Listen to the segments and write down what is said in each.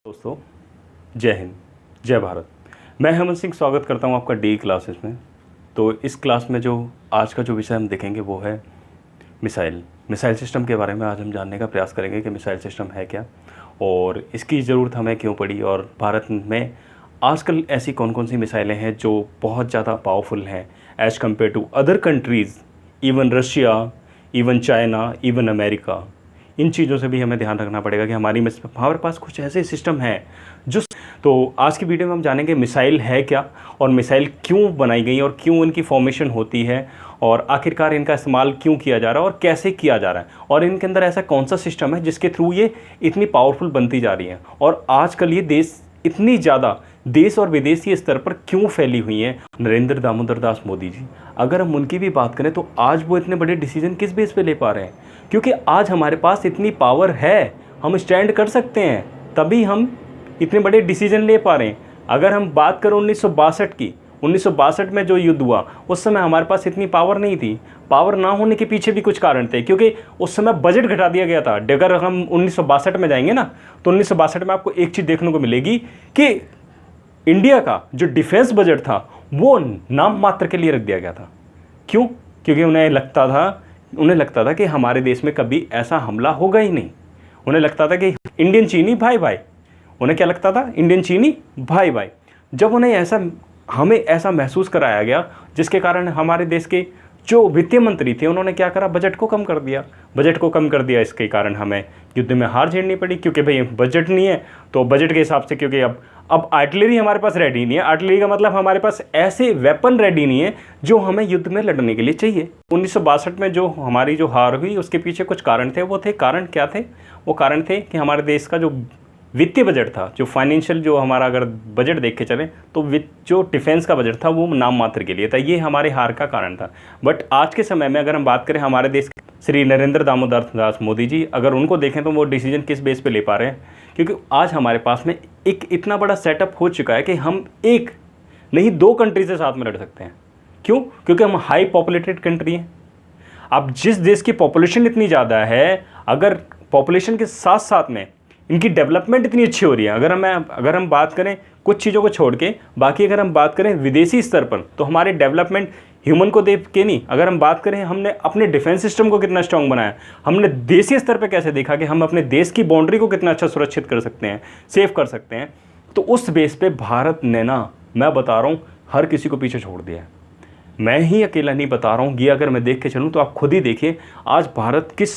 दोस्तों, जय हिंद, जय भारत। मैं हेमंत सिंह स्वागत करता हूं आपका डी क्लासेस में। तो इस क्लास में जो आज का जो विषय हम देखेंगे वो है मिसाइल सिस्टम के बारे में। आज हम जानने का प्रयास करेंगे कि मिसाइल सिस्टम है क्या और इसकी ज़रूरत हमें क्यों पड़ी, और भारत में आजकल ऐसी कौन कौन सी मिसाइलें हैं जो बहुत ज़्यादा पावरफुल हैं as compared to other countries, even Russia, even China, even America. इन चीज़ों से भी हमें ध्यान रखना पड़ेगा कि हमारे पास कुछ ऐसे सिस्टम हैं जो। तो आज की वीडियो में हम जानेंगे मिसाइल है क्या, और मिसाइल क्यों बनाई गई और क्यों इनकी फॉर्मेशन होती है, और आखिरकार इनका इस्तेमाल क्यों किया जा रहा है और कैसे किया जा रहा है, और इनके अंदर ऐसा कौन सा सिस्टम है जिसके थ्रू ये इतनी पावरफुल बनती जा रही हैं, और आजकल ये देश इतनी ज़्यादा देश और विदेशी स्तर पर क्यों फैली हुई हैं। नरेंद्र दामोदर दास मोदी जी, अगर हम उनकी भी बात करें तो आज वो इतने बड़े डिसीजन किस बेस पे ले पा रहे हैं, क्योंकि आज हमारे पास इतनी पावर है, हम स्टैंड कर सकते हैं, तभी हम इतने बड़े डिसीजन ले पा रहे हैं। अगर हम बात करें 1962 की, 1962 में जो युद्ध हुआ उस समय हमारे पास इतनी पावर नहीं थी। पावर ना होने के पीछे भी कुछ कारण थे, क्योंकि उस समय बजट घटा दिया गया था। अगर हम 1962 में जाएंगे ना, तो 1962 में आपको एक चीज़ देखने को मिलेगी कि इंडिया का जो डिफेंस बजट था वो नाम मात्र के लिए रख दिया गया था। क्यों? क्योंकि उन्हें लगता था कि हमारे देश में कभी ऐसा हमला होगा ही नहीं। उन्हें लगता था कि इंडियन चीनी भाई भाई। उन्हें क्या लगता था? इंडियन चीनी भाई भाई। जब हमें ऐसा महसूस कराया गया, जिसके कारण हमारे देश के जो वित्तीय मंत्री थे उन्होंने क्या करा, बजट को कम कर दिया। इसके कारण हमें युद्ध में हार झेलनी पड़ी, क्योंकि भाई बजट नहीं है। तो बजट के हिसाब से, क्योंकि अब आर्टिलरी हमारे पास रेडी नहीं है। आर्टिलरी का मतलब हमारे पास ऐसे वेपन रेडी नहीं है जो हमें युद्ध में लड़ने के लिए चाहिए। 1962 में जो हमारी जो हार हुई उसके पीछे कुछ कारण थे। कारण क्या थे? वो कारण थे कि हमारे देश का जो वित्तीय बजट था, जो फाइनेंशियल, जो हमारा अगर बजट देख के चलें तो जो डिफेंस का बजट था वो नाम मात्र के लिए था। ये हमारे हार का कारण था। बट आज के समय में अगर हम बात करें हमारे देश श्री नरेंद्र दामोदर दास मोदी जी, अगर उनको देखें तो वो डिसीजन किस बेस पे ले पा रहे हैं, क्योंकि आज हमारे पास में एक इतना बड़ा सेटअप हो चुका है कि हम एक नहीं दो कंट्री से साथ में लड़ सकते हैं। क्यों? क्योंकि हम हाई पॉपुलेटेड कंट्री हैं। अब जिस देश की पॉपुलेशन इतनी ज़्यादा है, अगर पॉपुलेशन के साथ साथ में इनकी डेवलपमेंट इतनी अच्छी हो रही है, अगर हम बात करें कुछ चीज़ों को छोड़ के, बाकी अगर हम बात करें विदेशी स्तर पर, तो हमारे डेवलपमेंट ह्यूमन को देख के नहीं, अगर हम बात करें हमने अपने डिफेंस सिस्टम को कितना स्ट्रांग बनाया, हमने देशीय स्तर पर कैसे देखा कि हम अपने देश की बाउंड्री को कितना अच्छा सुरक्षित कर सकते हैं, सेव कर सकते हैं, तो उस बेस पे भारत ने ना, मैं बता रहा हूँ, हर किसी को पीछे छोड़ दिया है। मैं ही अकेला नहीं बता रहा हूँ, ये अगर मैं देख के चलूँ तो आप खुद ही देखिए आज भारत किस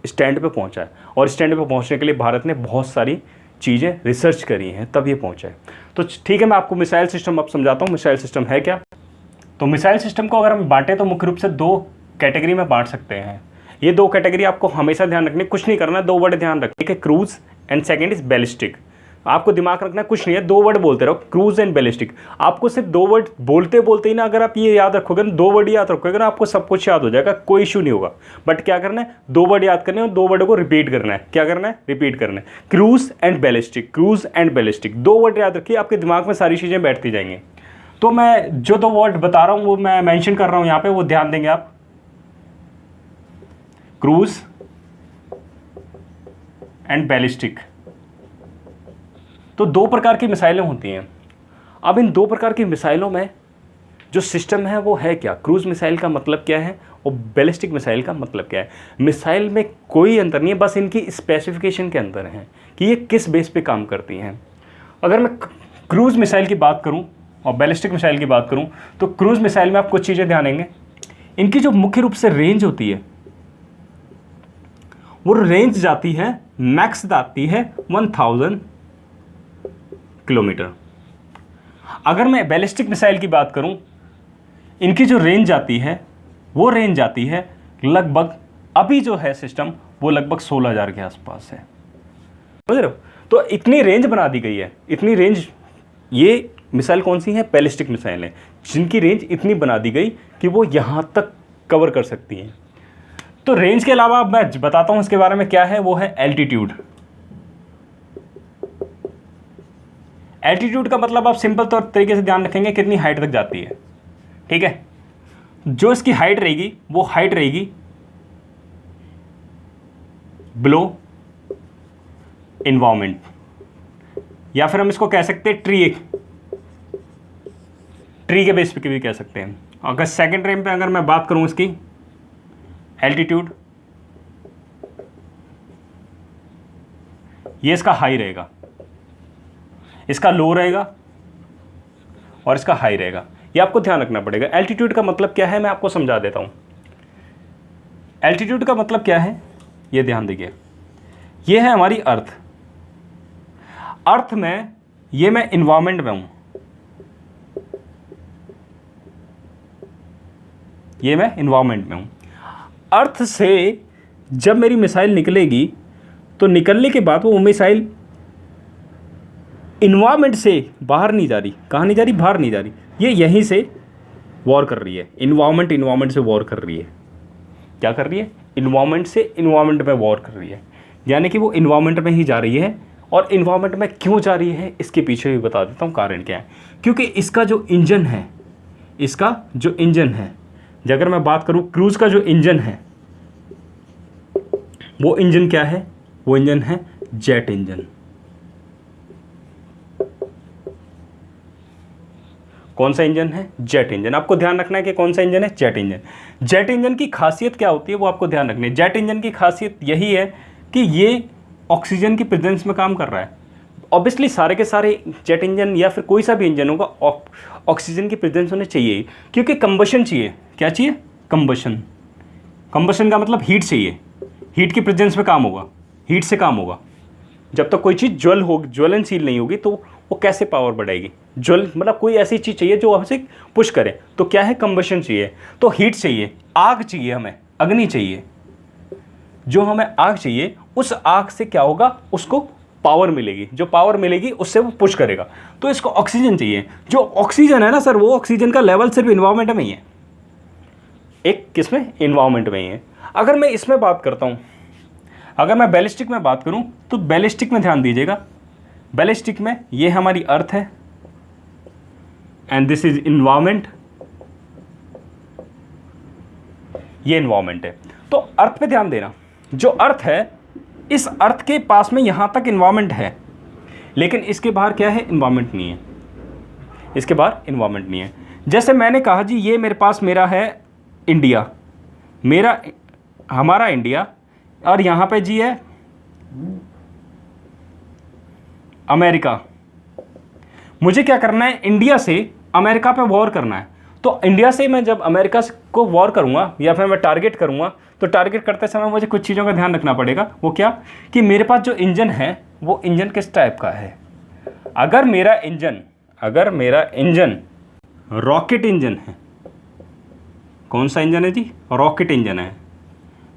स्टैंड पे पहुंचा है, और स्टैंड पे पहुंचने के लिए भारत ने बहुत सारी चीज़ें रिसर्च करी हैं, तब ये पहुंचा है। तो ठीक है, मैं आपको मिसाइल सिस्टम अब समझाता हूँ। मिसाइल सिस्टम है क्या? तो मिसाइल सिस्टम को अगर हम बांटें तो मुख्य रूप से दो कैटेगरी में बांट सकते हैं। ये दो कैटेगरी आपको हमेशा ध्यान रखनी, कुछ नहीं करना, दो वर्ड ध्यान रखने। एक है cruise and second is ballistic. आपको दिमाग रखना कुछ नहीं है, दो वर्ड बोलते रहो, क्रूज एंड बैलिस्टिक। आपको सिर्फ दो वर्ड बोलते ही ना, अगर आप ये याद रखोगे ना, दो वर्ड याद रखोगे ना, आपको सब कुछ याद हो जाएगा, कोई इशू नहीं होगा। बट क्या करना है, दो वर्ड याद करने और दो वर्ड को रिपीट करना है। क्या करना है? रिपीट करना है। Cruise and ballistic, cruise and ballistic, दो वर्ड याद रखिए, आपके दिमाग में सारी चीज़ें बैठती जाएंगी। तो मैं जो दो वर्ड बता रहा हूँ वो मैं मेंशन कर रहा हूँ यहाँ पे, वो ध्यान देंगे आप। Cruise and ballistic. तो दो प्रकार की मिसाइलें होती हैं। अब इन दो प्रकार की मिसाइलों में जो सिस्टम है वो है क्या? क्रूज मिसाइल का मतलब क्या है और बैलिस्टिक मिसाइल का मतलब क्या है? मिसाइल में कोई अंतर नहीं है, बस इनकी स्पेसिफिकेशन के अंदर है कि ये किस बेस पे काम करती हैं। अगर मैं क्रूज मिसाइल की बात करूं और बैलिस्टिक मिसाइल की बात करूं, तो क्रूज मिसाइल में आप कुछ चीज़ें ध्यान देंगे। इनकी जो मुख्य रूप से रेंज होती है, वो रेंज जाती है, मैक्स जाती है 1000 किलोमीटर। अगर मैं बैलिस्टिक मिसाइल की बात करूं, इनकी जो रेंज आती है वो रेंज आती है लगभग, अभी जो है सिस्टम वो लगभग 16,000 के आसपास है। समझ रहे हो? तो इतनी रेंज बना दी गई है, इतनी रेंज। ये मिसाइल कौन सी है? बैलिस्टिक मिसाइल है, जिनकी रेंज इतनी बना दी गई कि वो यहां तक कवर कर सकती हैं। तो रेंज के अलावा मैं बताता हूं इसके बारे में क्या है, वो है एल्टीट्यूड। एल्टीट्यूड का मतलब आप सिंपल तौर तरीके से ध्यान रखेंगे, कितनी हाइट तक जाती है। ठीक है, जो इसकी हाइट रहेगी वो हाइट रहेगी बिलो इन्वायरमेंट। या फिर हम इसको कह सकते हैं ट्री के बेस पे भी कह सकते हैं। अगर सेकंड रेंज पे अगर मैं बात करूं इसकी एल्टीट्यूड, ये इसका हाई रहेगा, इसका लो रहेगा और इसका हाई रहेगा। ये आपको ध्यान रखना पड़ेगा। एल्टीट्यूड का मतलब क्या है मैं आपको समझा देता हूं। एल्टीट्यूड का मतलब क्या है ये ध्यान दीजिए। ये है हमारी अर्थ। अर्थ में ये मैं इन्वायरमेंट में हूं, ये मैं इन्वायरमेंट में हूं। अर्थ से जब मेरी मिसाइल निकलेगी तो निकलने के बाद वो मिसाइल इन्वायरमेंट से बाहर नहीं जा रही। कहाँ नहीं जा रही? बाहर नहीं जा रही। ये यहीं से वॉर कर रही है। इन्वायरमेंट से वॉर कर रही है। क्या कर रही है? इन्वायरमेंट से इन्वायरमेंट में वॉर कर रही है। यानी कि वो इन्वायरमेंट में ही जा रही है। और इन्वायरमेंट में क्यों जा रही है इसके पीछे भी बता देता हूँ कारण क्या है। क्योंकि इसका जो इंजन है, अगर मैं बात करूँ क्रूज़ का जो इंजन है, वो इंजन क्या है? वो इंजन है जेट इंजन। कौन सा इंजन है? Jet engine. आपको ध्यान रखना है कि कौन सा इंजन है? Jet engine. जेट इंजन की खासियत क्या होती है वो आपको ध्यान रखनी है। जेट इंजन की खासियत यही है कि ये ऑक्सीजन की प्रेजेंस में काम कर रहा है। ऑब्वियसली सारे के सारे जेट इंजन या फिर कोई सा भी इंजन होगा ऑक्सीजन की प्रेजेंस होनी चाहिए, क्योंकि कंबशन चाहिए। क्या चाहिए? कंबशन। कंबशन का मतलब हीट चाहिए। हीट की प्रेजेंस में काम होगा, हीट से काम होगा। जब तक कोई चीज़ ज्वलनशील नहीं होगी तो वो कैसे पावर बढ़ाएगी? मतलब कोई ऐसी चीज़ चाहिए जो हमसे पुश करे। तो क्या है? कंबशन चाहिए। तो हीट चाहिए, आग चाहिए, हमें अग्नि चाहिए। जो हमें आग चाहिए उस आग से क्या होगा? उसको पावर मिलेगी। जो पावर मिलेगी उससे वो पुश करेगा। तो इसको ऑक्सीजन चाहिए। जो ऑक्सीजन है ना सर, वो ऑक्सीजन का लेवल सिर्फ इन्वायरमेंट में ही है। एक किसमें? इन्वायरमेंट में ही है। अगर मैं इसमें बात करता हूँ, अगर मैं बैलिस्टिक में बात करूँ तो बैलिस्टिक में ध्यान दीजिएगा। बैलिस्टिक में ये हमारी अर्थ है एंड दिस इज इन्वायरमेंट। ये इन्वायरमेंट है। तो अर्थ पे ध्यान देना। जो अर्थ है, इस अर्थ के पास में यहां तक इन्वायरमेंट है, लेकिन इसके बाहर क्या है? इन्वायरमेंट नहीं है। इसके बाहर इन्वायरमेंट नहीं है। जैसे मैंने कहा जी, ये मेरे पास मेरा है इंडिया, हमारा इंडिया, और यहां पे जी है अमेरिका। मुझे क्या करना है? इंडिया से अमेरिका पे वॉर करना है। तो इंडिया से मैं जब अमेरिका को वॉर करूंगा या फिर मैं टारगेट करूंगा, तो टारगेट करते समय मुझे कुछ चीज़ों का ध्यान रखना पड़ेगा। वो क्या? कि मेरे पास जो इंजन है वो इंजन किस टाइप का है। अगर मेरा इंजन रॉकेट इंजन है, कौन सा इंजन है जी? रॉकेट इंजन है।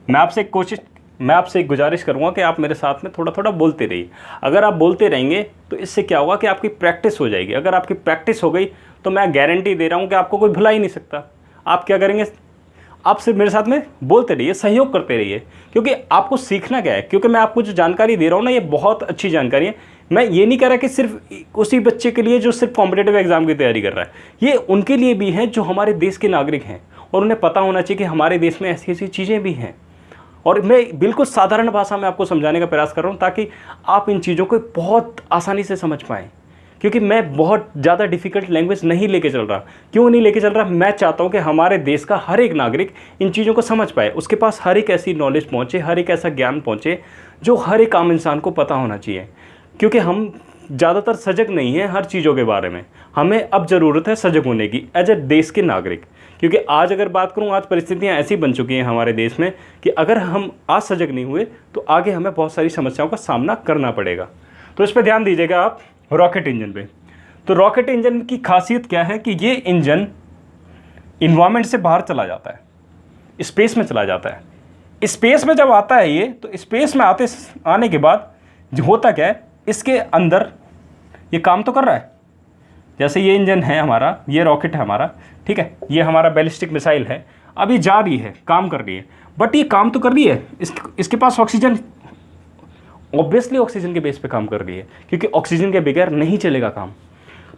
मैं आपसे एक गुजारिश करूंगा कि आप मेरे साथ में थोड़ा थोड़ा बोलते रहिए। अगर आप बोलते रहेंगे तो इससे क्या होगा कि आपकी प्रैक्टिस हो जाएगी। अगर आपकी प्रैक्टिस हो गई तो मैं गारंटी दे रहा हूं कि आपको कोई भुला ही नहीं सकता। आप क्या करेंगे? आप सिर्फ मेरे साथ में बोलते रहिए, सहयोग करते रहिए, क्योंकि आपको सीखना क्या है। क्योंकि मैं आपको जो जानकारी दे रहा हूँ ना, ये बहुत अच्छी जानकारी है। मैं ये नहीं कह रहा कि सिर्फ उसी बच्चे के लिए जो सिर्फ कॉम्पिटिटिव एग्जाम की तैयारी कर रहा है, ये उनके लिए भी है जो हमारे देश के नागरिक हैं, और उन्हें पता होना चाहिए कि हमारे देश में ऐसी ऐसी चीज़ें भी हैं। और मैं बिल्कुल साधारण भाषा में आपको समझाने का प्रयास कर रहा हूँ ताकि आप इन चीज़ों को बहुत आसानी से समझ पाएँ। क्योंकि मैं बहुत ज़्यादा डिफ़िकल्ट लैंग्वेज नहीं लेके चल रहा। क्यों नहीं लेके चल रहा? मैं चाहता हूँ कि हमारे देश का हर एक नागरिक इन चीज़ों को समझ पाए, उसके पास हर एक ऐसी नॉलेज पहुँचे, हर एक ऐसा ज्ञान पहुँचे जो हर एक आम इंसान को पता होना चाहिए। क्योंकि हम ज़्यादातर सजग नहीं हैं हर चीज़ों के बारे में। हमें अब ज़रूरत है सजग होने की एज ए देश के नागरिक। क्योंकि आज अगर बात करूं, आज परिस्थितियां ऐसी बन चुकी हैं हमारे देश में कि अगर हम आज सजग नहीं हुए तो आगे हमें बहुत सारी समस्याओं का सामना करना पड़ेगा। तो इस पर ध्यान दीजिएगा आप रॉकेट इंजन पे। तो रॉकेट इंजन की खासियत क्या है कि ये इंजन इन्वायरमेंट से बाहर चला जाता है, स्पेस में चला जाता है। स्पेस में जब आता है ये, तो स्पेस में आने के बाद जो होता क्या है, इसके अंदर ये काम तो कर रहा है। जैसे ये इंजन है हमारा, ये रॉकेट है हमारा, ठीक है, ये हमारा बैलिस्टिक मिसाइल है, अब ये जा रही है, काम कर रही है, बट ये काम तो कर रही है, इसके पास ऑक्सीजन, ऑब्वियसली ऑक्सीजन के बेस पे काम कर रही है, क्योंकि ऑक्सीजन के बगैर नहीं चलेगा काम।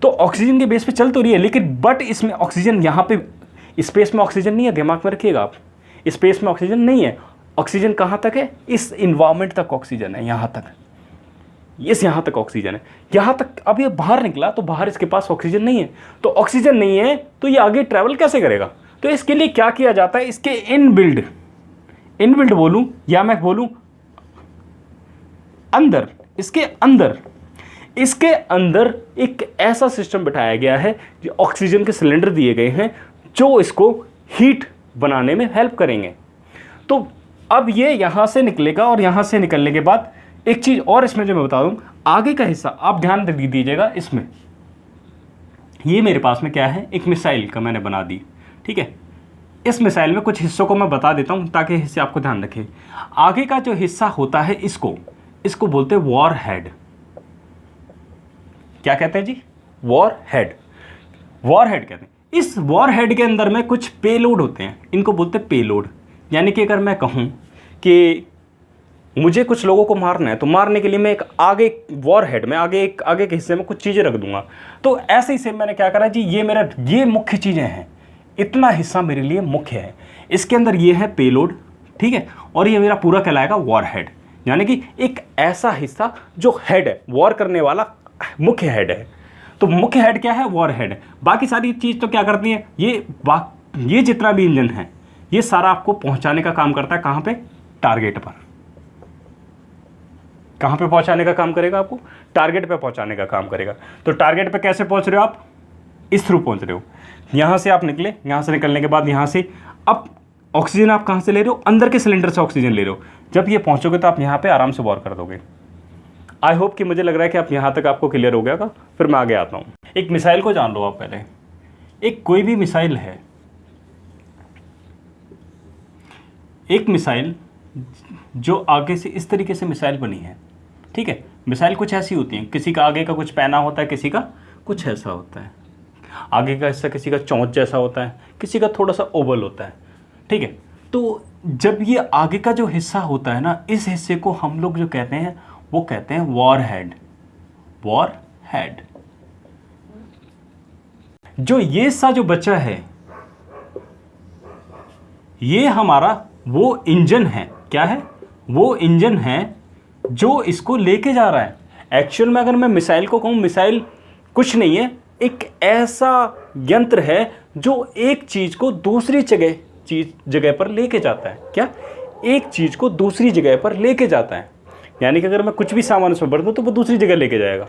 तो ऑक्सीजन के बेस पे चल तो रही है, लेकिन बट इसमें ऑक्सीजन, यहाँ पे स्पेस में ऑक्सीजन नहीं है, दिमाग में रखिएगा आप, स्पेस में ऑक्सीजन नहीं है। ऑक्सीजन कहाँ तक है? इस इन्वायरमेंट तक ऑक्सीजन है, यहाँ तक। ये यहाँ तक ऑक्सीजन है, यहाँ तक। अब ये बाहर निकला तो बाहर इसके पास ऑक्सीजन नहीं है, तो ऑक्सीजन नहीं है तो ये आगे ट्रैवल कैसे करेगा? तो इसके लिए क्या किया जाता है, इसके इनबिल्ड बोलूँ या मैं बोलूँ अंदर, इसके अंदर एक ऐसा सिस्टम बिठाया गया है, जो ऑक्सीजन के सिलेंडर दिए गए हैं जो इसको हीट बनाने में हेल्प करेंगे। तो अब ये यहाँ से निकलेगा और यहाँ से निकलने के बाद एक चीज़ और इसमें जो मैं बता दूँ, आगे का हिस्सा आप ध्यान दे दीजिएगा। इसमें ये मेरे पास में क्या है, एक मिसाइल का मैंने बना दी, ठीक है। इस मिसाइल में कुछ हिस्सों को मैं बता देता हूँ ताकि हिस्से आपको ध्यान रखें। आगे का जो हिस्सा होता है इसको बोलते हैं वॉर हेड। क्या कहते हैं जी? वॉर हेड कहते हैं। इस वॉर हेड के अंदर में कुछ पेलोड होते हैं, इनको बोलते हैं पेलोड। यानी कि अगर मैं कहूँ कि मुझे कुछ लोगों को मारना है, तो मारने के लिए मैं एक आगे वॉर हेड में आगे के हिस्से में कुछ चीज़ें रख दूंगा। तो ऐसे ही से मैंने क्या करा जी, ये मुख्य चीज़ें हैं, इतना हिस्सा मेरे लिए मुख्य है। इसके अंदर ये है पेलोड, ठीक है, और ये मेरा पूरा कहलाएगा वॉर हेड। यानी कि एक ऐसा हिस्सा जो हेड है, वॉर करने वाला मुख्य हेड है। तो मुख्य हेड क्या है? War head. बाकी सारी चीज़ तो क्या करती है, ये जितना भी इंजन है ये सारा आपको पहुंचाने का काम करता है। कहाँ पे? टारगेट पर। कहाँ पे पहुंचाने का काम करेगा? आपको टारगेट पे पहुंचाने का काम करेगा। तो टारगेट पे कैसे पहुंच रहे हो आप? इस थ्रू पहुंच रहे हो। यहाँ से आप निकले, यहाँ से निकलने के बाद यहाँ से अब ऑक्सीजन आप कहाँ से ले रहे हो? अंदर के सिलेंडर से ऑक्सीजन ले रहे हो। जब ये पहुँचोगे तो आप यहाँ पे आराम से वॉर कर दोगे। आई होप कि मुझे लग रहा है कि आप यहाँ तक आपको क्लियर हो गया होगा। फिर मैं आगे आता हूँ। एक मिसाइल को जान लो आप पहले। एक कोई भी मिसाइल है, एक मिसाइल जो आगे से इस तरीके से मिसाइल बनी है, ठीक है। मिसाइल कुछ ऐसी होती हैं, किसी का आगे का कुछ पैना होता है, किसी का कुछ ऐसा होता है, आगे का हिस्सा किसी का चोंच जैसा होता है, किसी का थोड़ा सा ओवल होता है, ठीक है। तो जब ये आगे का जो हिस्सा होता है ना, इस हिस्से को हम लोग जो कहते हैं वो कहते हैं वॉर हेड। War head. जो ये सा जो बचा है, ये हमारा वो इंजन है। क्या है? वो इंजन है जो इसको लेके जा रहा है। एक्चुअल में अगर मैं मिसाइल को कहूँ, मिसाइल कुछ नहीं है, एक ऐसा यंत्र है जो एक चीज़ को दूसरी जगह पर लेके जाता है। क्या? एक चीज़ को दूसरी जगह पर लेके जाता है। यानी कि अगर मैं कुछ भी सामान उसमें भर दूँ तो वो दूसरी जगह लेके जाएगा।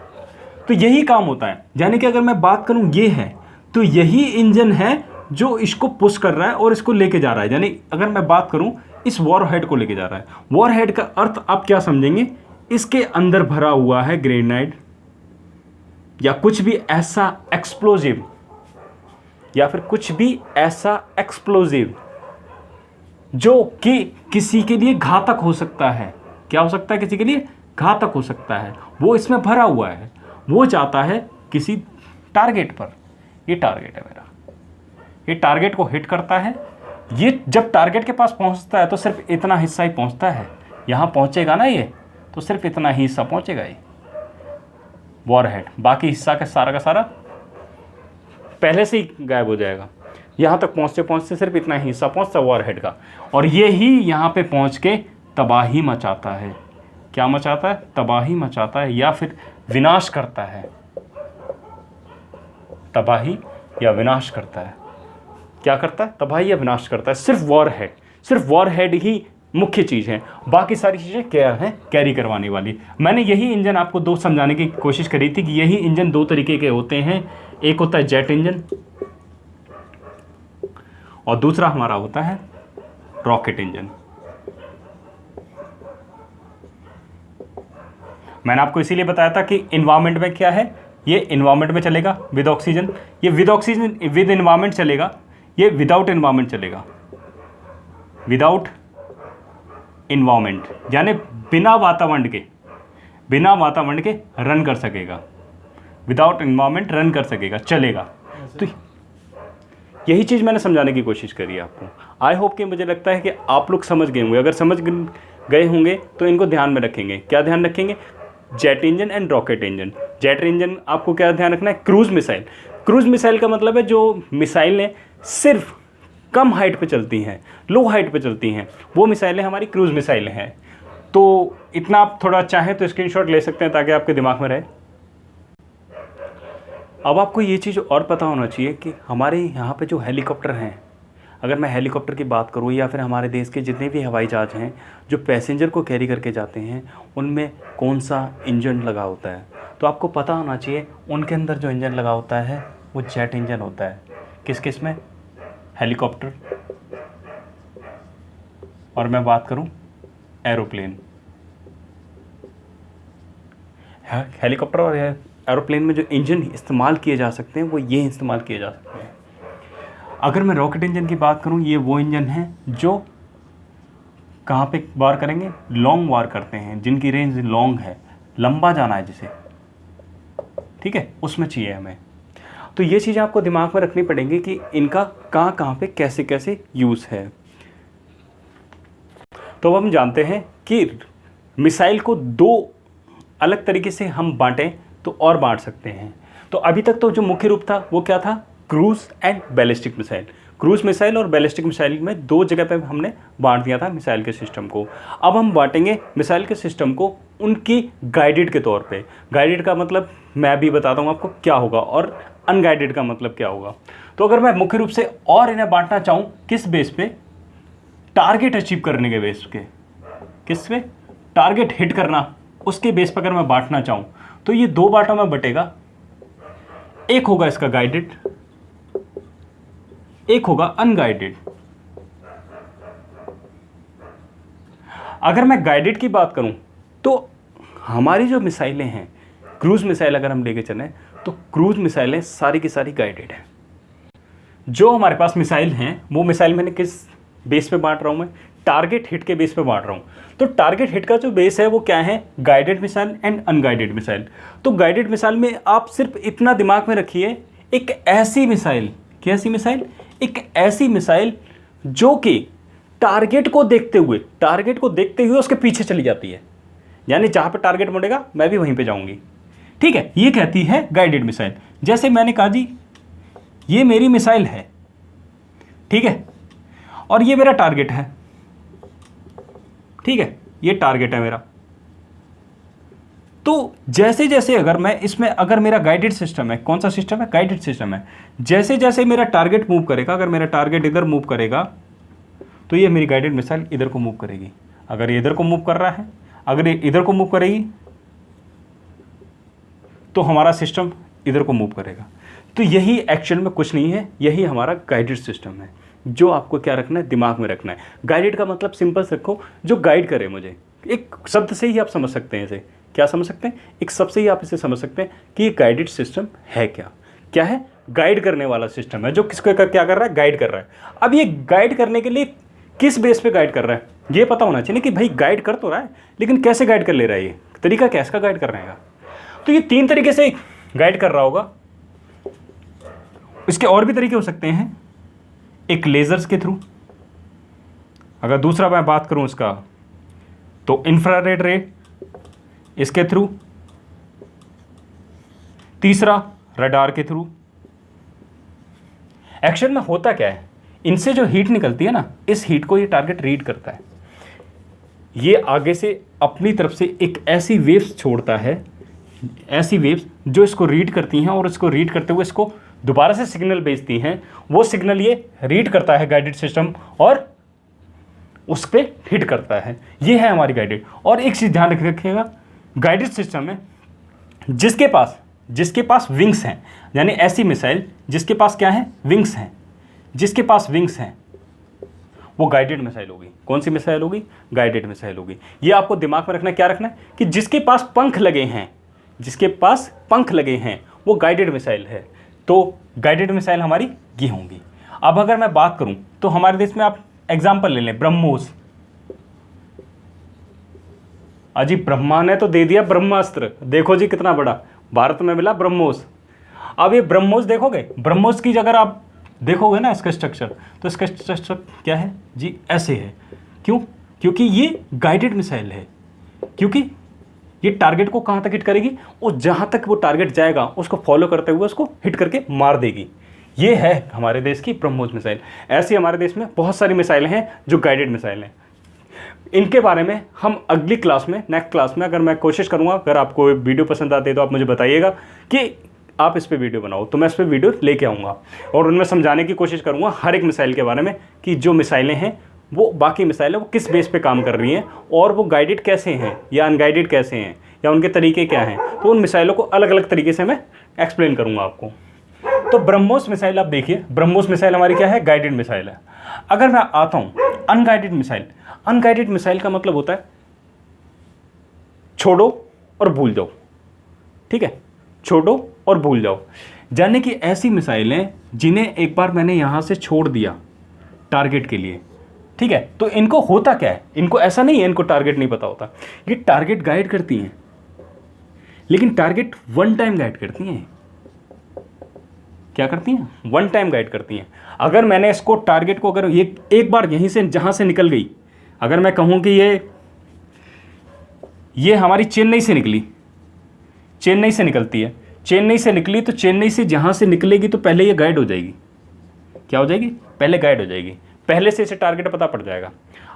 तो यही काम होता है। यानी कि अगर मैं बात करूँ ये है, तो यही इंजन है जो इसको पुश कर रहा है और इसको लेके जा रहा है। यानी अगर मैं बात करूं, इस वॉर हेड को लेके जा रहा है। वॉर हेड का अर्थ आप क्या समझेंगे? इसके अंदर भरा हुआ है ग्रेनाइड या कुछ भी ऐसा एक्सप्लोजिव, या फिर कुछ भी ऐसा एक्सप्लोजिव जो कि किसी के लिए घातक हो सकता है। क्या हो सकता है? किसी के लिए घातक हो सकता है। वो इसमें भरा हुआ है, वो जाता है किसी टारगेट पर। ये टारगेट है मेरा, ये टारगेट को हिट करता है। ये जब टारगेट के पास पहुंचता है तो सिर्फ इतना हिस्सा ही पहुंचता है। यहाँ पहुंचेगा ना ये, तो सिर्फ इतना ही हिस्सा पहुंचेगा ये वॉर हेड। बाकी हिस्सा का सारा पहले से ही गायब हो जाएगा। यहाँ तक पहुँचते पहुँचते सिर्फ इतना ही हिस्सा पहुँचता है वॉर हेड का, और ये ही यहाँ पे पहुँच के तबाही मचाता है। क्या मचाता है? तबाही मचाता है या फिर विनाश करता है। तबाही या विनाश करता है। क्या करता है? तबाही या विनाश करता है। सिर्फ वॉर हेड ही मुख्य चीज़ है। बाकी सारी चीज़ें क्या हैं? कैरी करवाने वाली। मैंने यही इंजन आपको दो समझाने की कोशिश करी थी कि यही इंजन दो तरीके के होते हैं। एक होता है जेट इंजन और दूसरा हमारा होता है रॉकेट इंजन। मैंने आपको इसीलिए बताया था कि इन्वायरमेंट में क्या है, ये इन्वायरमेंट में चलेगा विद ऑक्सीजन, ये विद ऑक्सीजन विद इन्वायरमेंट चलेगा, ये विदाउट इन्वायरमेंट चलेगा। विदाउट इन्वायरमेंट यानी बिना वातावरण के रन कर सकेगा। विदाउट इन्वायरमेंट रन कर सकेगा, चलेगा। तो यही चीज़ मैंने समझाने की कोशिश करी है आपको। आई होप कि मुझे लगता है कि आप लोग समझ गए होंगे। अगर समझ गए होंगे तो इनको ध्यान में रखेंगे। क्या ध्यान रखेंगे? Jet engine and rocket engine. Jet engine आपको क्या ध्यान रखना है? Cruise missile. क्रूज मिसाइल का मतलब है जो मिसाइलें सिर्फ कम हाइट पे चलती हैं, लो हाइट पे चलती हैं, वो मिसाइलें हमारी क्रूज मिसाइलें हैं। तो इतना आप थोड़ा चाहें तो स्क्रीनशॉट ले सकते हैं ताकि आपके दिमाग में रहे। अब आपको ये चीज़ और पता होना चाहिए कि हमारे यहाँ पे जो हेलीकॉप्टर हैं, अगर मैं हेलीकॉप्टर की बात करूँ या फिर हमारे देश के जितने भी हवाई जहाज़ हैं जो पैसेंजर को कैरी करके जाते हैं, उनमें कौन सा इंजन लगा होता है। तो आपको पता होना चाहिए उनके अंदर जो इंजन लगा होता है वो जेट इंजन होता है। किस किस में? हेलीकॉप्टर, और मैं बात करूँ एरोप्लेन। हेलीकॉप्टर और एरोप्लेन में जो इंजन इस्तेमाल किए जा सकते हैं वो ये इस्तेमाल किए जा सकते हैं। अगर मैं रॉकेट इंजन की बात करूं, ये वो इंजन हैं जो कहाँ पे वार करेंगे? लॉन्ग वार करते हैं, जिनकी रेंज लॉन्ग है, लंबा जाना है जिसे, ठीक है, उसमें चाहिए हमें। तो ये चीज़ें आपको दिमाग में रखनी पड़ेंगी कि इनका कहाँ कहाँ पे कैसे कैसे यूज़ है। तो अब हम जानते हैं कि मिसाइल को दो अलग तरीके से हम बांटें तो और बांट सकते हैं। तो अभी तक तो जो मुख्य रूप था वो क्या था? Cruise and ballistic missile. Cruise missile और बैलिस्टिक मिसाइल में दो जगह पे हमने बांट दिया था मिसाइल के सिस्टम को। अब हम बांटेंगे मिसाइल के सिस्टम को उनकी गाइडेड के तौर पे। गाइडेड का मतलब मैं भी बताता हूँ आपको क्या होगा, और अनगाइडेड का मतलब क्या होगा। तो अगर मैं मुख्य रूप से और इन्हें बांटना चाहूँ किस बेस पे? टारगेट अचीव करने के बेस पे। किस पे? टारगेट हिट करना, उसके बेस पर अगर मैं बांटना चाहूँ तो ये दो बांटों में बटेगा। एक होगा इसका गाइडेड, एक होगा अनगाइडेड। अगर मैं गाइडेड की बात करूं तो हमारी जो मिसाइलें हैं, क्रूज मिसाइल अगर हम लेके चलें तो क्रूज मिसाइलें सारी की सारी गाइडेड हैं। जो हमारे पास मिसाइल हैं वो मिसाइल मैंने किस बेस पे बांट रहा हूं? मैं टारगेट हिट के बेस पे बांट रहा हूं। तो टारगेट हिट का जो बेस है वो क्या है? Guided missile and unguided missile. तो गाइडेड मिसाइल में आप सिर्फ इतना दिमाग में रखिए, एक ऐसी मिसाइल, कैसी मिसाइल? एक ऐसी मिसाइल जो कि टारगेट को देखते हुए उसके पीछे चली जाती है, यानी जहां पे टारगेट मुड़ेगा मैं भी वहीं पे जाऊंगी, ठीक है, ये कहती है गाइडेड मिसाइल। जैसे मैंने कहा जी ये मेरी मिसाइल है, ठीक है, और ये मेरा टारगेट है, ठीक है, ये टारगेट है मेरा। तो जैसे जैसे अगर मैं इसमें, अगर मेरा गाइडेड सिस्टम है, कौन सा सिस्टम है? गाइडेड सिस्टम है। जैसे जैसे मेरा टारगेट मूव करेगा, अगर मेरा टारगेट इधर मूव करेगा तो ये मेरी गाइडेड मिसाइल इधर को मूव करेगी। अगर ये इधर को मूव कर रहा है, अगर ये इधर को मूव करेगी तो हमारा सिस्टम इधर को मूव करेगा। तो यही एक्चुअल में कुछ नहीं है, यही हमारा गाइडेड सिस्टम है, जो आपको क्या रखना है? दिमाग में रखना है। गाइडेड का मतलब सिंपल से रखो, जो गाइड करे मुझे। एक शब्द से ही आप समझ सकते हैं इसे। क्या समझ सकते हैं? एक शब्द से ही आप इसे समझ सकते हैं कि ये गाइडेड सिस्टम है क्या? क्या है? गाइड करने वाला सिस्टम है, जो किसको क्या कर रहा है? गाइड कर रहा है। अब ये गाइड करने के लिए किस बेस पे गाइड कर रहा है ये पता होना चाहिए कि भाई गाइड कर तो रहा है, लेकिन कैसे गाइड कर ले रहा है, ये तरीका क्या इसका गाइड करने का? तो ये तीन तरीके से गाइड कर रहा होगा। इसके और भी तरीके हो सकते हैं, एक लेजर्स के थ्रू, अगर दूसरा मैं बात करूं इसका तो इंफ्रारेड रे, इसके थ्रू, तीसरा रडार के थ्रू। एक्चुअल में होता क्या है, इनसे जो हीट निकलती है ना, इस हीट को ये टारगेट रीड करता है। ये आगे से अपनी तरफ से एक ऐसी वेव्स छोड़ता है, ऐसी वेव्स जो इसको रीड करती हैं, और इसको रीड करते हुए इसको दोबारा से सिग्नल भेजती हैं। वो सिग्नल ये रीड करता है गाइडेड सिस्टम और उस पर हिट करता है। ये है हमारी गाइडेड। और एक चीज़ ध्यान रखिएगा, गाइडेड सिस्टम में जिसके पास विंग्स हैं, यानी ऐसी मिसाइल जिसके पास क्या है? विंग्स हैं, जिसके पास विंग्स हैं वो गाइडेड मिसाइल होगी। कौन सी मिसाइल होगी? गाइडेड मिसाइल होगी। ये आपको दिमाग में रखना है। क्या रखना है? कि जिसके पास पंख लगे हैं, जिसके पास पंख लगे हैं वो गाइडेड मिसाइल है। तो गाइडेड मिसाइल हमारी ये होंगी। अब अगर मैं बात करूं तो हमारे देश में आप एग्जाम्पल ले लें, ब्रह्मोस। अजी ब्रह्मा ने तो दे दिया ब्रह्मास्त्र, देखो जी कितना बड़ा, भारत में मिला ब्रह्मोस। अब ये ब्रह्मोस देखोगे, ब्रह्मोस की अगर आप देखोगे ना इसका स्ट्रक्चर, तो इसका स्ट्रक्चर क्या है जी? ऐसे है। क्यों? क्योंकि ये गाइडेड मिसाइल है। क्योंकि ये टारगेट को कहाँ तक हिट करेगी, और जहाँ तक वो टारगेट जाएगा उसको फॉलो करते हुए उसको हिट करके मार देगी। ये है हमारे देश की ब्रह्मोस मिसाइल। ऐसी हमारे देश में बहुत सारी मिसाइलें हैं जो गाइडेड मिसाइल हैं। इनके बारे में हम अगली क्लास में, नेक्स्ट क्लास में, अगर मैं कोशिश करूँगा, अगर आपको वीडियो पसंद आती है तो आप मुझे बताइएगा कि आप इस पे वीडियो बनाओ, तो मैं इस पे वीडियो लेके आऊँगा और उनमें समझाने की कोशिश करूँगा हर एक मिसाइल के बारे में कि जो मिसाइलें हैं वो बाकी मिसाइलें वो किस बेस पे काम कर रही हैं और वो गाइडेड कैसे हैं या अनगाइडेड कैसे हैं या उनके तरीके क्या हैं। तो उन मिसाइलों को अलग अलग तरीके से मैं एक्सप्लेन करूँगा आपको। तो ब्रह्मोस मिसाइल आप देखिए, ब्रह्मोस मिसाइल हमारी क्या है, गाइडेड मिसाइल है। अगर मैं आता हूँ अनगाइडेड मिसाइल, अनगाइडेड मिसाइल का मतलब होता है छोड़ो और भूल जाओ, ठीक है, छोड़ो और भूल जाओ। जाने की ऐसी मिसाइलें जिन्हें एक बार मैंने यहाँ से छोड़ दिया टारगेट के लिए, ठीक है, तो इनको होता क्या है, इनको ऐसा नहीं है इनको टारगेट नहीं पता होता, ये टारगेट गाइड करती हैं लेकिन टारगेट वन टाइम गाइड करती हैं। क्या करती हैं, वन टाइम गाइड करती हैं। अगर मैंने इसको टारगेट को अगर ये एक बार यहीं से जहाँ से निकल गई, अगर मैं कहूँ कि ये हमारी चेन्नई से निकली, चेन्नई से निकलती है, चेन्नई से निकली तो चेन्नई से जहाँ से निकलेगी तो पहले ये गाइड हो जाएगी। क्या हो जाएगी, पहले गाइड हो जाएगी, पहले से इसे टारगेट पता पड़ जाएगा।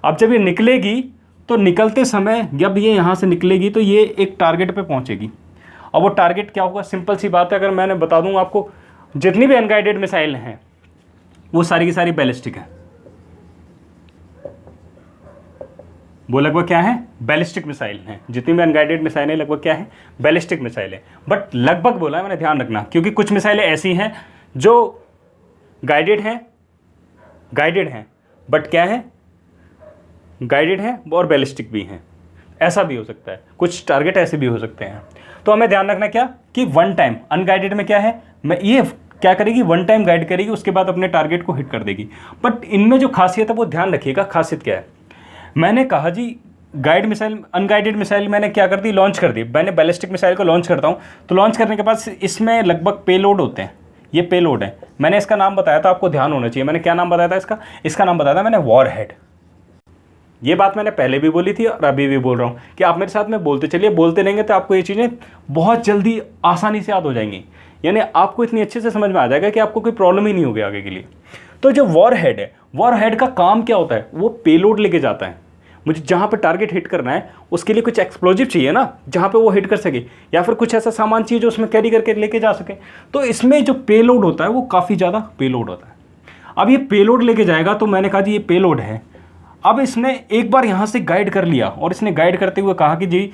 अब जब ये निकलेगी तो निकलते समय जब ये यहाँ से निकलेगी तो ये एक टारगेट पे पहुँचेगी और वो टारगेट क्या होगा, सिंपल सी बात है, अगर मैंने बता दूँ आपको, जितनी भी अनगाइडेड मिसाइल हैं वो सारी की सारी बैलिस्टिक है। वो लगभग क्या है, बैलिस्टिक मिसाइल हैं। जितनी भी अनगाइडेड मिसाइलें लगभग क्या है, बैलिस्टिक मिसाइलें। बट लगभग बोला है मैंने, ध्यान रखना, क्योंकि कुछ मिसाइलें ऐसी हैं जो गाइडेड हैं बट क्या है, गाइडेड हैं और बैलिस्टिक भी हैं। ऐसा भी हो सकता है, कुछ टारगेट ऐसे भी हो सकते हैं। तो हमें ध्यान रखना क्या कि वन टाइम अनगाइडेड में क्या है, मैं ये क्या करेगी, वन टाइम गाइड करेगी, उसके बाद अपने टारगेट को हिट कर देगी। बट इनमें जो खासियत है वो ध्यान रखिएगा, खासियत क्या है। मैंने कहा जी गाइड मिसाइल, अनगाइडेड मिसाइल मैंने क्या कर दी, लॉन्च कर दी। मैंने बैलिस्टिक मिसाइल को लॉन्च करता हूँ तो लॉन्च करने के बाद इसमें लगभग पेलोड होते हैं, ये पेलोड है। मैंने इसका नाम बताया था, आपको ध्यान होना चाहिए, मैंने क्या नाम बताया था इसका नाम बताया था मैंने वॉरहेड। ये बात मैंने पहले भी बोली थी और अभी भी बोल रहा हूँ कि आप मेरे साथ में बोलते चलिए, बोलते रहेंगे तो आपको ये चीज़ें बहुत जल्दी आसानी से याद हो जाएंगी, यानी आपको इतनी अच्छे से समझ में आ जाएगा कि आपको कोई प्रॉब्लम ही नहीं होगी आगे के लिए। तो जो वॉरहेड है, वॉरहेड का काम क्या होता है, वो पेलोड लेके जाता है। मुझे जहाँ पे टारगेट हिट करना है उसके लिए कुछ एक्सप्लोजिव चाहिए ना, जहाँ पे वो हिट कर सके, या फिर कुछ ऐसा सामान चाहिए जो उसमें कैरी करके लेके जा सके। तो इसमें जो पेलोड होता है वो काफ़ी ज़्यादा पेलोड होता है। अब ये पेलोड लेके जाएगा, तो मैंने कहा जी ये पेलोड है। अब इसने एक बार यहाँ से गाइड कर लिया और इसने गाइड करते हुए कहा कि जी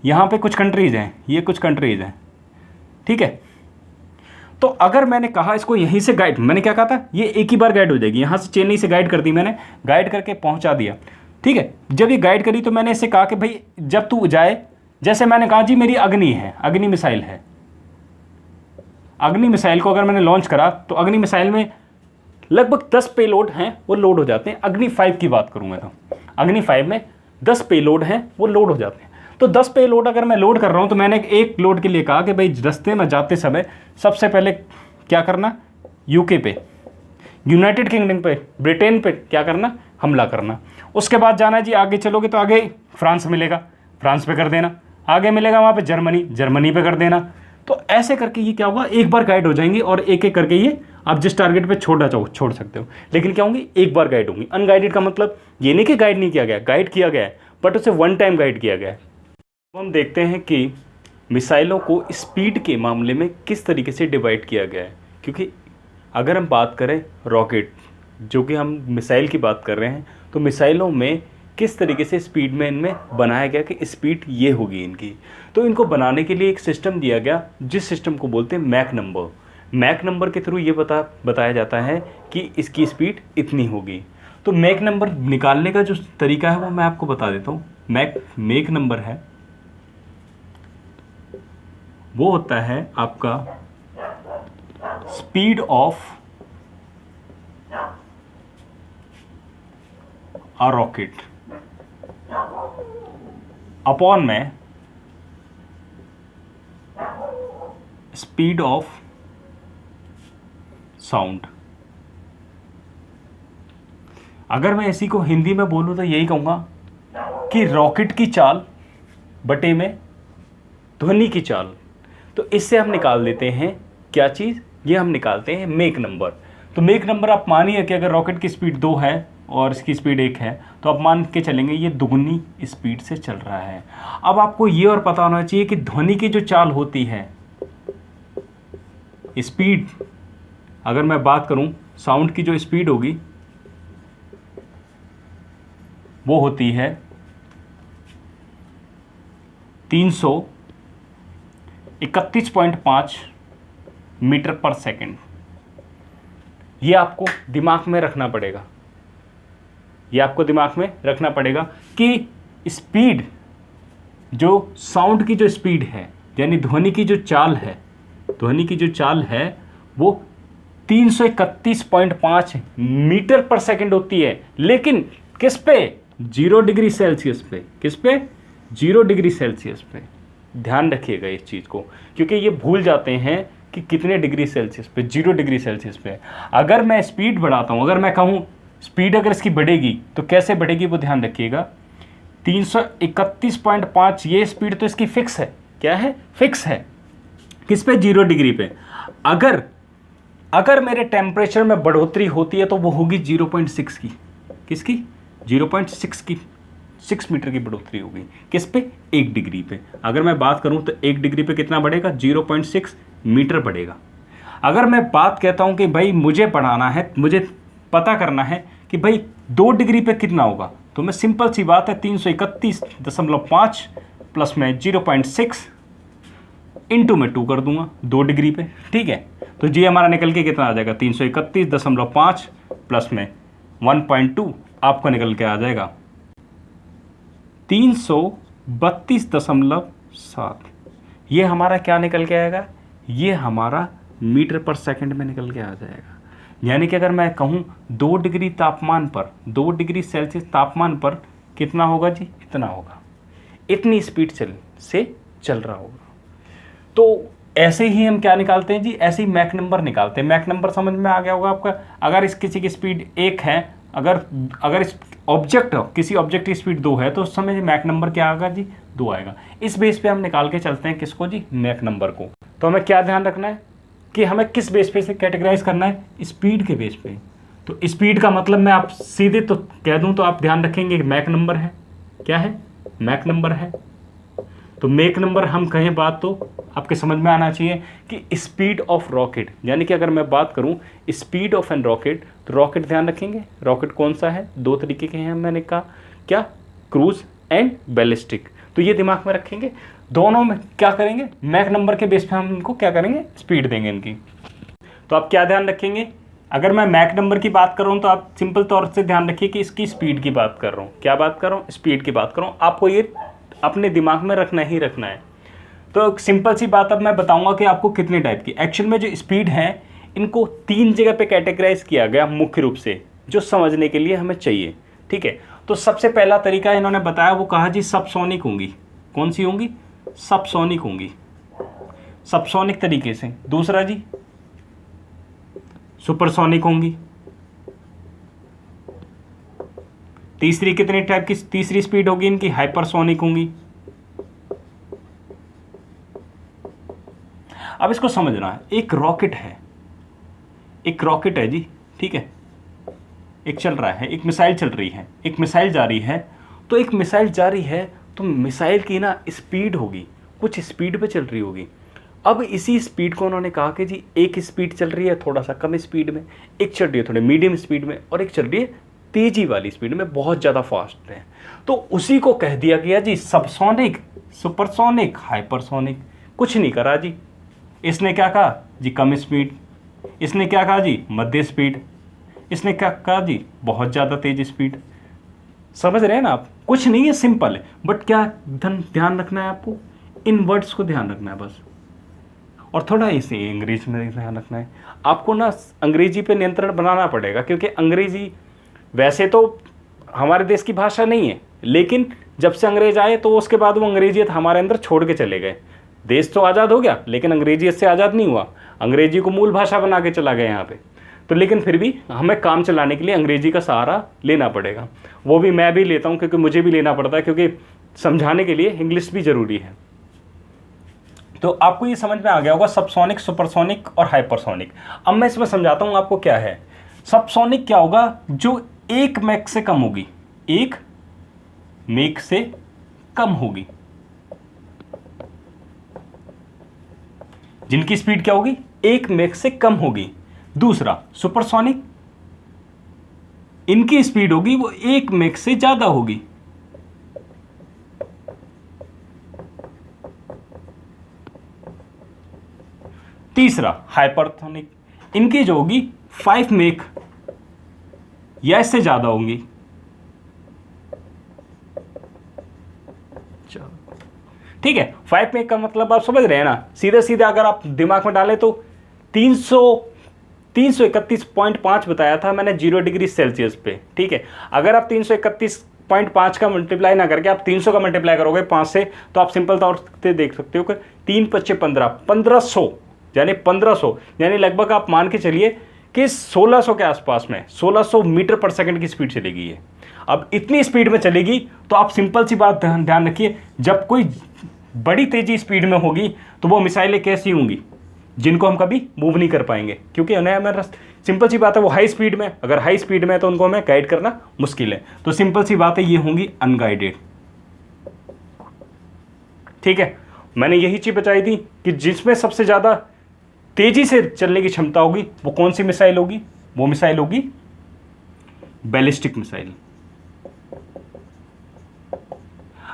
यहाँ पे कुछ कंट्रीज़ हैं, ये कुछ कंट्रीज़ हैं, ठीक है। तो अगर मैंने कहा इसको यहीं से गाइड, मैंने क्या कहा था, ये एक ही बार गाइड हो जाएगी, यहाँ से चेन्नई से गाइड कर दी मैंने, गाइड करके पहुँचा दिया, ठीक है। जब ये गाइड करी तो मैंने इससे कहा कि भाई जब तू जाए, जैसे मैंने कहा जी मेरी अग्नि है, अग्नि मिसाइल है, अग्नि मिसाइल को अगर मैंने लॉन्च करा तो अग्नि मिसाइल में लगभग 10 पेलोड हैं वो लोड हो जाते हैं। अग्नि 5 की बात करूँ मैं तो अग्नि 5 में 10 पेलोड हैं वो लोड हो जाते हैं। तो 10 पेलोड अगर मैं लोड कर रहा हूँ तो मैंने एक लोड के लिए कहा कि भाई रास्ते में जाते समय सबसे पहले क्या करना, यूके पे, यूनाइटेड किंगडम पे, ब्रिटेन पे क्या करना, हमला करना। उसके बाद जाना है जी, आगे चलोगे तो आगे फ्रांस मिलेगा, फ्रांस पे कर देना, आगे मिलेगा वहाँ पे जर्मनी, जर्मनी पे कर देना। तो ऐसे करके ये क्या होगा, एक बार गाइड हो जाएंगे और एक एक करके ये आप जिस टारगेट पे छोड़ना चाहो छोड़ सकते हो, लेकिन क्या होंगी, एक बार गाइड होंगी। अनगाइडेड का मतलब ये नहीं कि गाइड नहीं किया गया, गाइड किया गया है बट उसे वन टाइम गाइड किया गया है। अब हम देखते हैं कि मिसाइलों को स्पीड के मामले में किस तरीके से डिवाइड किया गया है। क्योंकि अगर हम बात करें रॉकेट, जो कि हम मिसाइल की बात कर रहे हैं, तो मिसाइलों में किस तरीके से स्पीड में इनमें बनाया गया कि स्पीड ये होगी इनकी। तो इनको बनाने के लिए एक सिस्टम दिया गया जिस सिस्टम को बोलते हैं मैक नंबर। मैक नंबर के थ्रू ये बताया जाता है कि इसकी स्पीड इतनी होगी। तो मैक नंबर निकालने का जो तरीका है वो मैं आपको बता देता हूँ। मैक नंबर है वो होता है आपका speed of a rocket upon में स्पीड ऑफ साउंड। अगर मैं इसी को हिंदी में बोलूं तो यही कहूंगा कि रॉकेट की चाल बटे में ध्वनि की चाल। तो इससे हम निकाल देते हैं क्या चीज़, ये हम निकालते हैं मेक नंबर। तो मेक नंबर आप मानिए कि अगर रॉकेट की स्पीड 2 है और इसकी स्पीड 1 है, तो अब मान के चलेंगे ये दुगनी स्पीड से चल रहा है। अब आपको ये और पता होना चाहिए कि ध्वनि की जो चाल होती है, स्पीड, अगर मैं बात करूं साउंड की जो स्पीड होगी वो होती है 331.5 मीटर पर सेकंड। ये आपको दिमाग में रखना पड़ेगा, ये आपको दिमाग में रखना पड़ेगा कि स्पीड, जो साउंड की जो स्पीड है यानी ध्वनि की जो चाल है, ध्वनि की जो चाल है वो 331.5 मीटर पर सेकंड होती है। लेकिन किस पे? 0 डिग्री सेल्सियस पे। किस पे? 0 डिग्री सेल्सियस पे। ध्यान रखिएगा इस चीज़ को, क्योंकि ये भूल जाते हैं कि कितने डिग्री सेल्सियस पे। 0 डिग्री सेल्सियस पे। अगर मैं स्पीड बढ़ाता हूँ, अगर मैं कहूँ स्पीड अगर इसकी बढ़ेगी तो कैसे बढ़ेगी वो ध्यान रखिएगा। 331.5 ये स्पीड तो इसकी फिक्स है। क्या है? फिक्स है। किस पे? 0 डिग्री पे। अगर मेरे टेम्परेचर में बढ़ोतरी होती है तो वो होगी 0.6 की। किसकी? 0.6 की, 6 मीटर की बढ़ोतरी होगी। किस पे? 1 डिग्री पे। अगर मैं बात करूं तो 1 डिग्री पे कितना बढ़ेगा? 0.6 मीटर बढ़ेगा। अगर मैं बात कहता हूं कि भाई मुझे बढ़ाना है, मुझे पता करना है कि भाई 2 डिग्री पे कितना होगा, तो मैं सिंपल सी बात है 331.5 प्लस में 0.6 इंटू में 2 कर दूंगा 2 डिग्री पे। ठीक है, तो जी हमारा निकल के कितना आ जाएगा? 331.5 प्लस में 1.2 आपको निकल के आ जाएगा 332.7। ये हमारा क्या निकल के आएगा? ये हमारा मीटर पर सेकंड में निकल के आ जाएगा। यानी कि अगर मैं कहूँ 2 डिग्री तापमान पर, 2 डिग्री सेल्सियस तापमान पर कितना होगा जी? इतना होगा। इतनी स्पीड से चल रहा होगा। तो ऐसे ही हम क्या निकालते हैं जी? ऐसे ही मैक नंबर निकालते हैं। मैक नंबर समझ में आ गया होगा आपका। अगर इस किसी की स्पीड 1 है, अगर इस ऑब्जेक्ट, किसी ऑब्जेक्ट की स्पीड 2 है, तो उस समय मैक नंबर क्या आएगा जी? 2 आएगा। इस बेस पे हम निकाल के चलते हैं किसको जी? मैक नंबर को। तो हमें क्या ध्यान रखना है कि हमें किस बेस पे से कैटेगराइज करना है? स्पीड के बेस पे। तो स्पीड का मतलब मैं आप सीधे तो कह दूं तो आप ध्यान रखेंगे कि मैक नंबर है। क्या है? मैक नंबर है। तो मैक नंबर हम कहें बात तो आपके समझ में आना चाहिए कि स्पीड ऑफ रॉकेट, यानी कि अगर मैं बात करूं स्पीड ऑफ एन रॉकेट, तो रॉकेट ध्यान रखेंगे रॉकेट कौन सा है? 2 तरीके के हैं, मैंने कहा क्या? Cruise and ballistic. तो ये दिमाग में रखेंगे। दोनों में क्या करेंगे? मैक नंबर के बेस पे हम इनको क्या करेंगे? स्पीड देंगे इनकी। तो आप क्या ध्यान रखेंगे? अगर मैं मैक नंबर की बात कर रहा हूँ तो आप सिंपल तौर से ध्यान रखिए कि इसकी स्पीड की बात कर रहा हूँ। क्या बात कर रहा हूँ? स्पीड की बात कर रहा हूँ। आपको ये अपने दिमाग में रखना ही रखना है। तो सिंपल सी बात अब मैं बताऊंगा कि आपको कितने टाइप की एक्चुअल में जो स्पीड है, इनको 3 जगह पे कैटेगराइज किया गया मुख्य रूप से, जो समझने के लिए हमें चाहिए। ठीक है, तो सबसे पहला तरीका इन्होंने बताया, वो कहा जी सबसोनिक होंगी। कौन सी होंगी? सबसोनिक होंगी, सबसोनिक तरीके से। दूसरा जी सुपरसोनिक होंगी। तीसरी कितने टाइप की तीसरी स्पीड होगी इनकी? हाइपरसोनिक होंगी। अब इसको समझना है, एक रॉकेट है, एक रॉकेट है जी, ठीक है, एक चल रहा है, एक मिसाइल चल रही है, एक मिसाइल जा रही है। तो एक मिसाइल जा रही है तो मिसाइल की ना स्पीड होगी, कुछ स्पीड पे चल रही होगी। अब इसी स्पीड को उन्होंने कहा कि जी एक स्पीड चल रही है थोड़ा सा कम स्पीड में, एक चल रही है थोड़े मीडियम स्पीड में, और एक चल रही है तेजी वाली स्पीड में, बहुत ज़्यादा फास्ट है। तो उसी को कह दिया गया जी सबसोनिक, सुपरसोनिक, हाइपरसोनिक। कुछ नहीं करा जी, इसने क्या कहा जी? कम स्पीड। इसने क्या कहा जी? मध्य स्पीड। इसने क्या कहा जी? बहुत ज़्यादा तेज स्पीड। समझ रहे हैं ना आप? कुछ नहीं है, सिंपल है। बट क्या ध्यान रखना है आपको? इन वर्ड्स को ध्यान रखना है बस, और थोड़ा इसे अंग्रेजी में ध्यान रखना है। आपको ना अंग्रेजी पे नियंत्रण बनाना पड़ेगा, क्योंकि अंग्रेजी वैसे तो हमारे देश की भाषा नहीं है, लेकिन जब से अंग्रेज आए तो उसके बाद वो अंग्रेजियत हमारे अंदर छोड़ के चले गए। देश तो आज़ाद हो गया, लेकिन अंग्रेजियत से आज़ाद नहीं हुआ। अंग्रेजी को मूल भाषा बना के चला गया यहाँ पे। तो लेकिन फिर भी हमें काम चलाने के लिए अंग्रेजी का सहारा लेना पड़ेगा। वो भी मैं भी लेता हूँ, क्योंकि मुझे भी लेना पड़ता है, क्योंकि समझाने के लिए इंग्लिश भी ज़रूरी है। तो आपको ये समझ में आ गया होगा सबसोनिक, सुपरसोनिक और हाइपरसोनिक। अब मैं इसमें समझाता हूँ आपको क्या है। सबसोनिक क्या होगा? जो 1 मैक से कम होगी, 1 मैक से कम होगी, जिनकी स्पीड क्या होगी, 1 मैक से कम होगी। दूसरा सुपरसोनिक, इनकी स्पीड होगी वो 1 मैक से ज्यादा होगी। तीसरा हाइपरसोनिक, इनकी जो होगी 5 मैक या इससे ज्यादा होंगी। ठीक है, 5 मैक का मतलब आप समझ रहे हैं ना, सीधे सीधे अगर आप दिमाग में डालें तो 331.5 बताया था मैंने 0 डिग्री सेल्सियस पे। ठीक है, अगर आप 331.5 का मल्टीप्लाई ना करके आप 300 का मल्टीप्लाई करोगे 5 से, तो आप सिंपल तौर से देख सकते हो कि 3 × 5 = 1500, यानी 1500, यानी लगभग आप मान के चलिए कि 1600 के आसपास में 1600 मीटर पर सेकंड की स्पीड चलेगी ये। अब इतनी स्पीड में चलेगी तो आप सिंपल सी बात ध्यान रखिए, जब कोई बड़ी तेजी स्पीड में होगी तो वो मिसाइलें कैसी होंगी, जिनको हम कभी मूव नहीं कर पाएंगे, क्योंकि उन्हें सिंपल सी बात है वो हाई स्पीड में, अगर हाई स्पीड में है तो उनको हमें गाइड करना मुश्किल है। तो सिंपल सी बात है ये होंगी अनगाइडेड। ठीक है, मैंने यही चीज बताई थी कि जिसमें सबसे ज्यादा तेजी से चलने की क्षमता होगी वो कौन सी मिसाइल होगी, वो मिसाइल होगी बैलिस्टिक मिसाइल।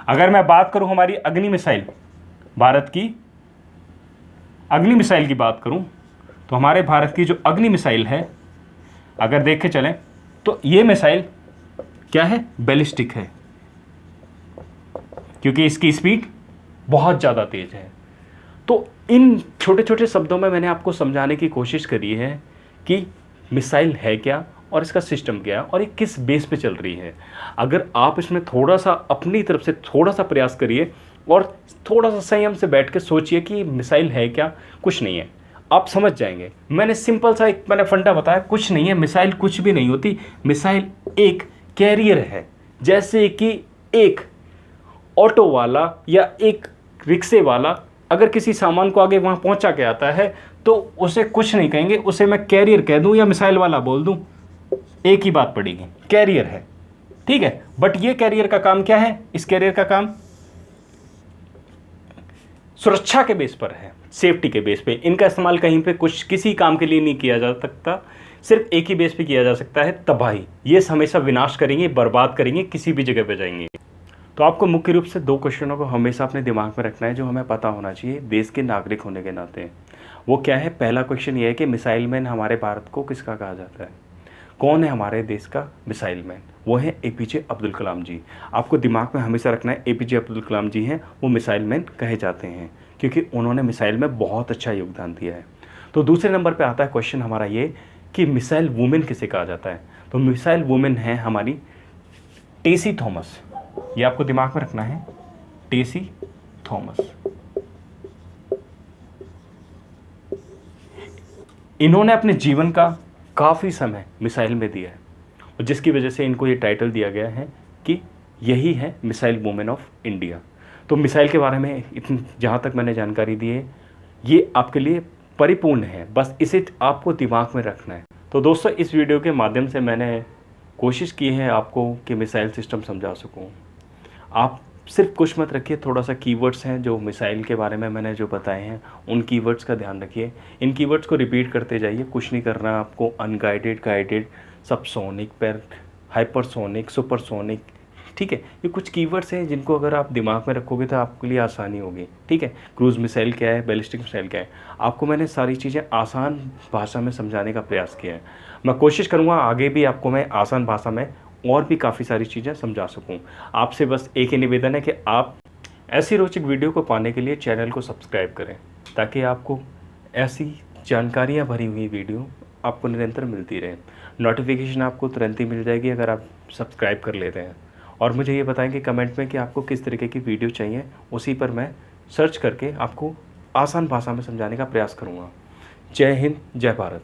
अगर मैं बात करूं हमारी अग्नि मिसाइल, भारत की अग्नि मिसाइल की बात करूं तो हमारे भारत की जो अग्नि मिसाइल है, अगर देख के चलें तो ये मिसाइल क्या है, बैलिस्टिक है, क्योंकि इसकी स्पीड बहुत ज़्यादा तेज है। तो इन छोटे छोटे शब्दों में मैंने आपको समझाने की कोशिश करी है कि मिसाइल है क्या और इसका सिस्टम क्या है और ये किस बेस पे चल रही है। अगर आप इसमें थोड़ा सा अपनी तरफ से थोड़ा सा प्रयास करिए और थोड़ा सा संयम से बैठ के सोचिए कि मिसाइल है क्या, कुछ नहीं है, आप समझ जाएंगे। मैंने सिंपल सा एक मैंने फंडा बताया, कुछ नहीं है, मिसाइल कुछ भी नहीं होती। मिसाइल एक कैरियर है, जैसे कि एक ऑटो वाला या एक रिक्शे वाला अगर किसी सामान को आगे वहाँ पहुँचा के आता है तो उसे कुछ नहीं कहेंगे, उसे मैं कैरियर कह दूँ या मिसाइल वाला बोल दूँ, एक ही बात पड़ेगी, कैरियर है। ठीक है, बट ये कैरियर का काम क्या है, इस कैरियर का काम सुरक्षा के बेस पर है, सेफ्टी के बेस पे। इनका इस्तेमाल कहीं पे कुछ किसी काम के लिए नहीं किया जा सकता, सिर्फ एक ही बेस पे किया जा सकता है, तबाही। ये हमेशा विनाश करेंगे, बर्बाद करेंगे, किसी भी जगह पे जाएंगे। तो आपको मुख्य रूप से 2 क्वेश्चनों को हमेशा अपने दिमाग में रखना है जो हमें पता होना चाहिए देश के नागरिक होने के नाते। वो क्या है, पहला क्वेश्चन ये है कि मिसाइल मैन हमारे भारत को किसका कहा जाता है, कौन है हमारे देश का मिसाइल मैन, वो है APJ अब्दुल कलाम जी। आपको दिमाग में हमेशा रखना है APJ अब्दुल कलाम जी हैं वो मिसाइल मैन कहे जाते हैं, क्योंकि उन्होंने मिसाइल में बहुत अच्छा योगदान दिया है। तो दूसरे नंबर पे आता है क्वेश्चन हमारा ये कि मिसाइल वुमेन किसे कहा जाता है। तो मिसाइल वुमेन है हमारी टेसी थॉमस, ये आपको दिमाग में रखना है, टेसी थॉमस। इन्होंने अपने जीवन का काफ़ी समय मिसाइल में दिया है और जिसकी वजह से इनको ये टाइटल दिया गया है कि यही है मिसाइल वुमेन ऑफ इंडिया। तो मिसाइल के बारे में इतनी जहाँ तक मैंने जानकारी दी है ये आपके लिए परिपूर्ण है, बस इसे आपको दिमाग में रखना है। तो दोस्तों इस वीडियो के माध्यम से मैंने कोशिश की है आपको कि मिसाइल सिस्टम समझा सकूं। आप सिर्फ कुछ मत रखिए, थोड़ा सा कीवर्ड्स हैं जो मिसाइल के बारे में मैंने जो बताए हैं उन कीवर्ड्स का ध्यान रखिए, इन कीवर्ड्स को रिपीट करते जाइए, कुछ नहीं करना आपको। अनगाइडेड, गाइडेड, सबसोनिक, पर हाइपरसोनिक, सुपरसोनिक, ठीक है, ये कुछ कीवर्ड्स हैं जिनको अगर आप दिमाग में रखोगे तो आपके लिए आसानी होगी। ठीक है, क्रूज़ मिसाइल क्या है, बैलिस्टिक मिसाइल क्या है, आपको मैंने सारी चीज़ें आसान भाषा में समझाने का प्रयास किया है। मैं कोशिश करूँगा आगे भी आपको मैं आसान भाषा में और भी काफ़ी सारी चीज़ें समझा सकूं। आपसे बस एक ही निवेदन है कि आप ऐसी रोचक वीडियो को पाने के लिए चैनल को सब्सक्राइब करें, ताकि आपको ऐसी जानकारियां भरी हुई वीडियो आपको निरंतर मिलती रहे। नोटिफिकेशन आपको तुरंत ही मिल जाएगी अगर आप सब्सक्राइब कर लेते हैं। और मुझे ये बताएंगे कमेंट में कि आपको किस तरीके की वीडियो चाहिए, उसी पर मैं सर्च करके आपको आसान भाषा में समझाने का प्रयास करूँगा। जय हिंद, जय भारत।